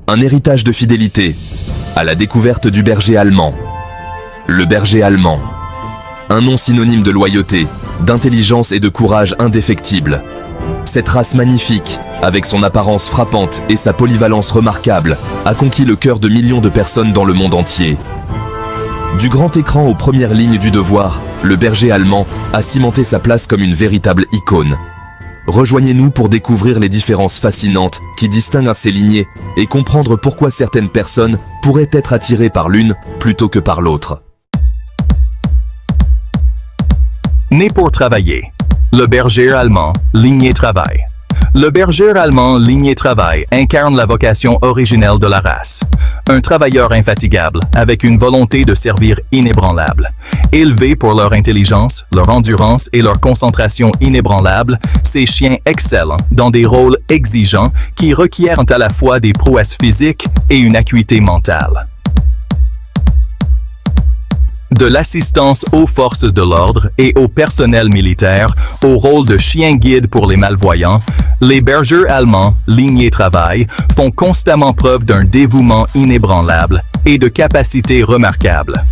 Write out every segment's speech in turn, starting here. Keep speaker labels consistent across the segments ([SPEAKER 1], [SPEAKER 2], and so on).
[SPEAKER 1] Un héritage de fidélité à la découverte du berger allemand. Le berger allemand. Un nom synonyme de loyauté, d'intelligence et de courage indéfectible. Cette race magnifique, avec son apparence frappante et sa polyvalence remarquable, a conquis le cœur de millions de personnes dans le monde entier. Du grand écran aux premières lignes du devoir, le berger allemand a cimenté sa place comme une véritable icône. Rejoignez-nous pour découvrir les différences fascinantes qui distinguent ces lignées et comprendre pourquoi certaines personnes pourraient être attirées par l'une plutôt que par l'autre.
[SPEAKER 2] Né pour travailler. Le berger allemand, lignée travail. Le berger allemand, lignée travail, incarne la vocation originelle de la race. Un travailleur infatigable, avec une volonté de servir inébranlable. Élevés pour leur intelligence, leur endurance et leur concentration inébranlable, ces chiens excellent dans des rôles exigeants qui requièrent à la fois des prouesses physiques et une acuité mentale. De l'assistance aux forces de l'ordre et au personnel militaire au rôle de chien guide pour les malvoyants, les bergers allemands, lignée travail, font constamment preuve d'un dévouement inébranlable et de capacités remarquables.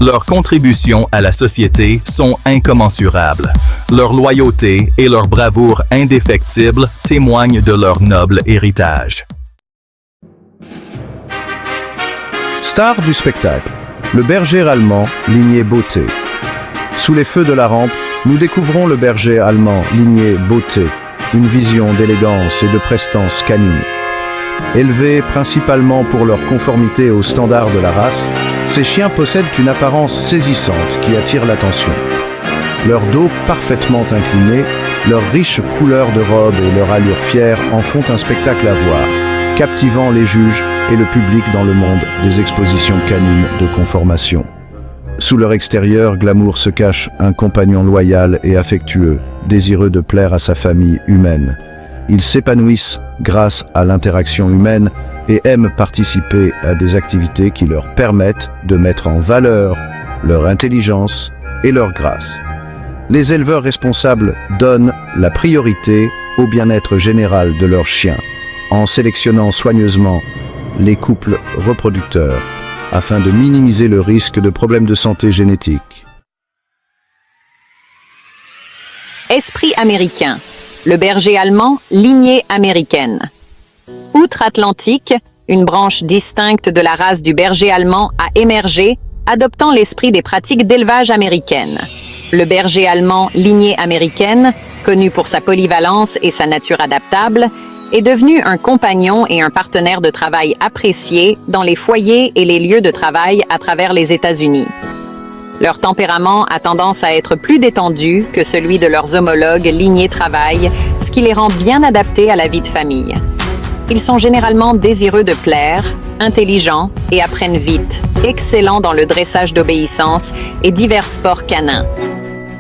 [SPEAKER 2] Leurs contributions à la société sont incommensurables. Leur loyauté et leur bravoure indéfectible témoignent de leur noble héritage.
[SPEAKER 3] Star du spectacle. Le berger allemand, lignée beauté. Sous les feux de la rampe, nous découvrons le berger allemand, lignée beauté, une vision d'élégance et de prestance canine. Élevés principalement pour leur conformité aux standards de la race, ces chiens possèdent une apparence saisissante qui attire l'attention. Leur dos parfaitement incliné, leur riche couleur de robe et leur allure fière en font un spectacle à voir, captivant les juges et le public dans le monde des expositions canines de conformation. Sous leur extérieur glamour se cache un compagnon loyal et affectueux, désireux de plaire à sa famille humaine. Ils s'épanouissent grâce à l'interaction humaine et aiment participer à des activités qui leur permettent de mettre en valeur leur intelligence et leur grâce. Les éleveurs responsables donnent la priorité au bien-être général de leurs chiens, en sélectionnant soigneusement les couples reproducteurs afin de minimiser le risque de problèmes de santé génétique.
[SPEAKER 4] Esprit américain. Le berger allemand, lignée américaine. Outre-Atlantique, une branche distincte de la race du berger allemand a émergé, adoptant l'esprit des pratiques d'élevage américaines. Le berger allemand, lignée américaine, connu pour sa polyvalence et sa nature adaptable, est devenu un compagnon et un partenaire de travail apprécié dans les foyers et les lieux de travail à travers les États-Unis. Leur tempérament a tendance à être plus détendu que celui de leurs homologues lignée travail, ce qui les rend bien adaptés à la vie de famille. Ils sont généralement désireux de plaire, intelligents et apprennent vite, excellents dans le dressage d'obéissance et divers sports canins.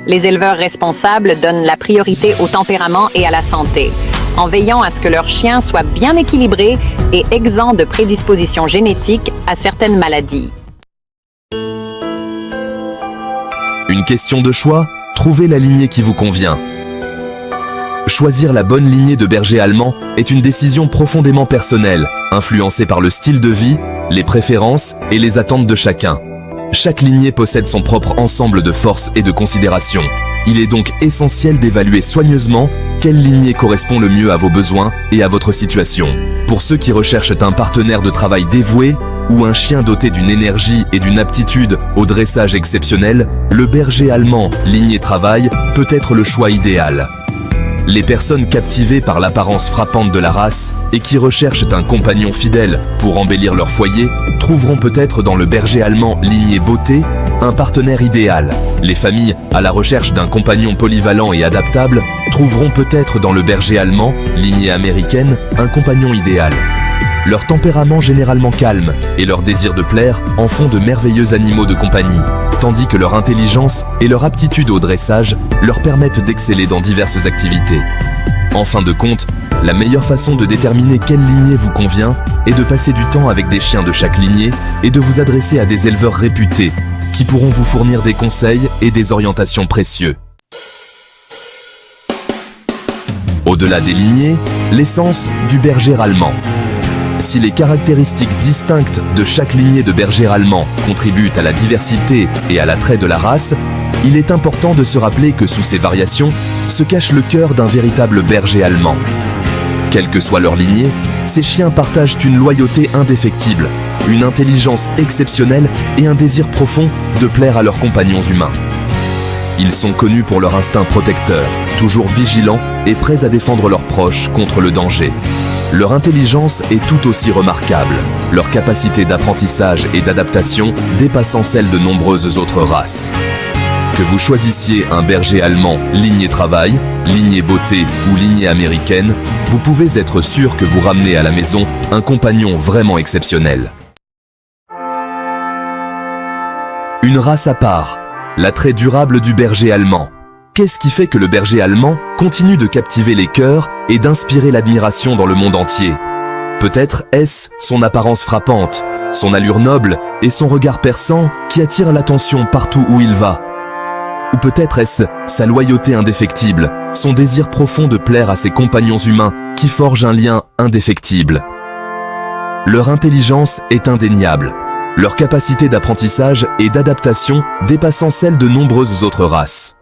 [SPEAKER 4] Les éleveurs responsables donnent la priorité au tempérament et à la santé, en veillant à ce que leur chien soit bien équilibré et exempt de prédispositions génétiques à certaines maladies.
[SPEAKER 1] Une question de choix, trouvez la lignée qui vous convient. Choisir la bonne lignée de berger allemand est une décision profondément personnelle, influencée par le style de vie, les préférences et les attentes de chacun. Chaque lignée possède son propre ensemble de forces et de considérations. Il est donc essentiel d'évaluer soigneusement quelle lignée correspond le mieux à vos besoins et à votre situation. Pour ceux qui recherchent un partenaire de travail dévoué ou un chien doté d'une énergie et d'une aptitude au dressage exceptionnel, le berger allemand, lignée travail, peut être le choix idéal. Les personnes captivées par l'apparence frappante de la race et qui recherchent un compagnon fidèle pour embellir leur foyer trouveront peut-être dans le berger allemand lignée beauté un partenaire idéal. Les familles à la recherche d'un compagnon polyvalent et adaptable trouveront peut-être dans le berger allemand lignée américaine un compagnon idéal. Leur tempérament généralement calme et leur désir de plaire en font de merveilleux animaux de compagnie, tandis que leur intelligence et leur aptitude au dressage leur permettent d'exceller dans diverses activités. En fin de compte, la meilleure façon de déterminer quelle lignée vous convient est de passer du temps avec des chiens de chaque lignée et de vous adresser à des éleveurs réputés qui pourront vous fournir des conseils et des orientations précieux. Au-delà des lignées, l'essence du berger allemand. Si les caractéristiques distinctes de chaque lignée de bergers allemands contribuent à la diversité et à l'attrait de la race, il est important de se rappeler que sous ces variations se cache le cœur d'un véritable berger allemand. Quelle que soit leur lignée, ces chiens partagent une loyauté indéfectible, une intelligence exceptionnelle et un désir profond de plaire à leurs compagnons humains. Ils sont connus pour leur instinct protecteur, toujours vigilants et prêts à défendre leurs proches contre le danger. Leur intelligence est tout aussi remarquable, leur capacité d'apprentissage et d'adaptation dépassant celle de nombreuses autres races. Que vous choisissiez un berger allemand lignée travail, lignée beauté ou lignée américaine, vous pouvez être sûr que vous ramenez à la maison un compagnon vraiment exceptionnel. Une race à part, l'attrait durable du berger allemand. Qu'est-ce qui fait que le berger allemand continue de captiver les cœurs et d'inspirer l'admiration dans le monde entier? Peut-être est-ce son apparence frappante, son allure noble et son regard perçant qui attirent l'attention partout où il va. Ou peut-être est-ce sa loyauté indéfectible, son désir profond de plaire à ses compagnons humains qui forgent un lien indéfectible. Leur intelligence est indéniable, leur capacité d'apprentissage et d'adaptation dépassant celle de nombreuses autres races.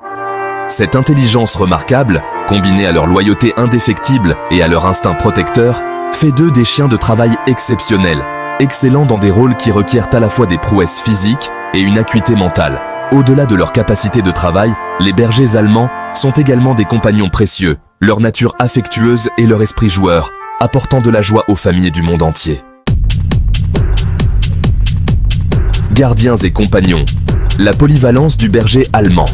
[SPEAKER 1] Cette intelligence remarquable, combinée à leur loyauté indéfectible et à leur instinct protecteur, fait d'eux des chiens de travail exceptionnels, excellents dans des rôles qui requièrent à la fois des prouesses physiques et une acuité mentale. Au-delà de leur capacité de travail, les bergers allemands sont également des compagnons précieux, leur nature affectueuse et leur esprit joueur, apportant de la joie aux familles du monde entier. Gardiens et compagnons. La polyvalence du berger allemand.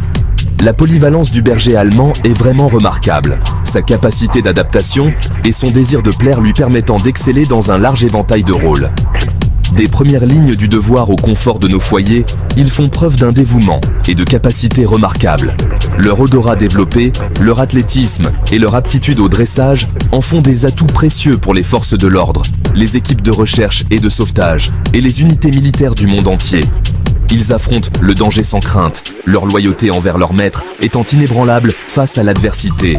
[SPEAKER 1] La polyvalence du berger allemand est vraiment remarquable. Sa capacité d'adaptation et son désir de plaire lui permettant d'exceller dans un large éventail de rôles. Des premières lignes du devoir au confort de nos foyers, ils font preuve d'un dévouement et de capacités remarquables. Leur odorat développé, leur athlétisme et leur aptitude au dressage en font des atouts précieux pour les forces de l'ordre, les équipes de recherche et de sauvetage et les unités militaires du monde entier. Ils affrontent le danger sans crainte, leur loyauté envers leur maître étant inébranlable face à l'adversité.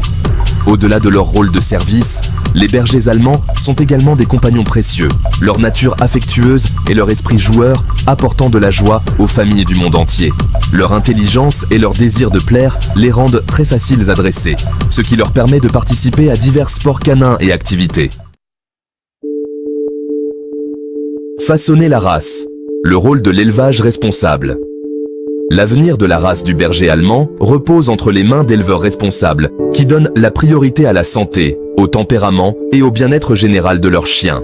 [SPEAKER 1] Au-delà de leur rôle de service, les bergers allemands sont également des compagnons précieux, leur nature affectueuse et leur esprit joueur apportant de la joie aux familles du monde entier. Leur intelligence et leur désir de plaire les rendent très faciles à dresser, ce qui leur permet de participer à divers sports canins et activités. Façonner la race. Le rôle de l'élevage responsable. L'avenir de la race du berger allemand repose entre les mains d'éleveurs responsables qui donnent la priorité à la santé, au tempérament et au bien-être général de leurs chiens.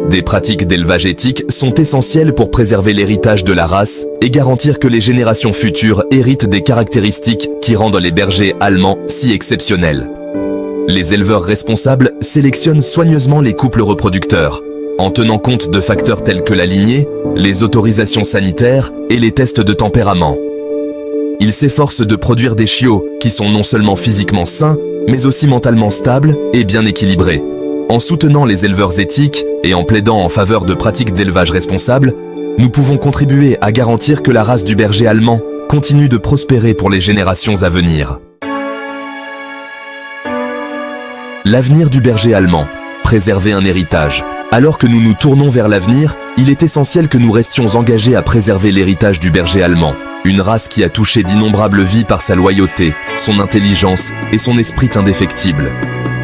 [SPEAKER 1] Des pratiques d'élevage éthique sont essentielles pour préserver l'héritage de la race et garantir que les générations futures héritent des caractéristiques qui rendent les bergers allemands si exceptionnels. Les éleveurs responsables sélectionnent soigneusement les couples reproducteurs, en tenant compte de facteurs tels que la lignée, les autorisations sanitaires et les tests de tempérament. Ils s'efforcent de produire des chiots qui sont non seulement physiquement sains, mais aussi mentalement stables et bien équilibrés. En soutenant les éleveurs éthiques et en plaidant en faveur de pratiques d'élevage responsable, nous pouvons contribuer à garantir que la race du berger allemand continue de prospérer pour les générations à venir. L'avenir du berger allemand. Préserver un héritage. Alors que nous nous tournons vers l'avenir, il est essentiel que nous restions engagés à préserver l'héritage du berger allemand, une race qui a touché d'innombrables vies par sa loyauté, son intelligence et son esprit indéfectible.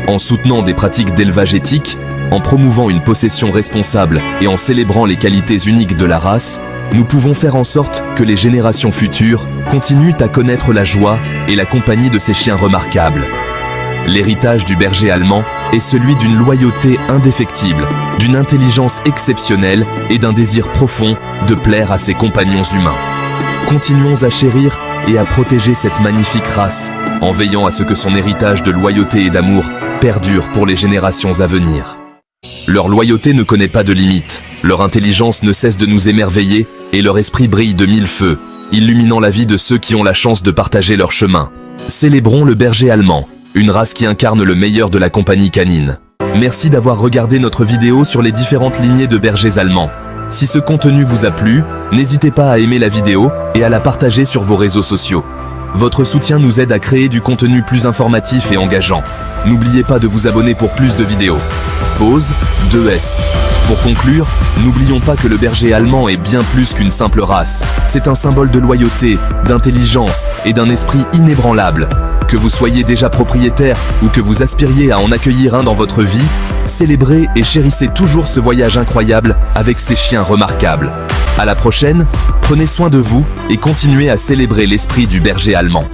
[SPEAKER 1] En soutenant des pratiques d'élevage éthique, en promouvant une possession responsable et en célébrant les qualités uniques de la race, nous pouvons faire en sorte que les générations futures continuent à connaître la joie et la compagnie de ces chiens remarquables. L'héritage du berger allemand est celui d'une loyauté indéfectible, d'une intelligence exceptionnelle et d'un désir profond de plaire à ses compagnons humains. Continuons à chérir et à protéger cette magnifique race, en veillant à ce que son héritage de loyauté et d'amour perdure pour les générations à venir. Leur loyauté ne connaît pas de limite, leur intelligence ne cesse de nous émerveiller et leur esprit brille de mille feux, illuminant la vie de ceux qui ont la chance de partager leur chemin. Célébrons le berger allemand, une race qui incarne le meilleur de la compagnie canine. Merci d'avoir regardé notre vidéo sur les différentes lignées de bergers allemands. Si ce contenu vous a plu, n'hésitez pas à aimer la vidéo et à la partager sur vos réseaux sociaux. Votre soutien nous aide à créer du contenu plus informatif et engageant. N'oubliez pas de vous abonner pour plus de vidéos. Pause 2S. Pour conclure, n'oublions pas que le berger allemand est bien plus qu'une simple race. C'est un symbole de loyauté, d'intelligence et d'un esprit inébranlable. Que vous soyez déjà propriétaire ou que vous aspiriez à en accueillir un dans votre vie, célébrez et chérissez toujours ce voyage incroyable avec ces chiens remarquables. À la prochaine, prenez soin de vous et continuez à célébrer l'esprit du berger allemand.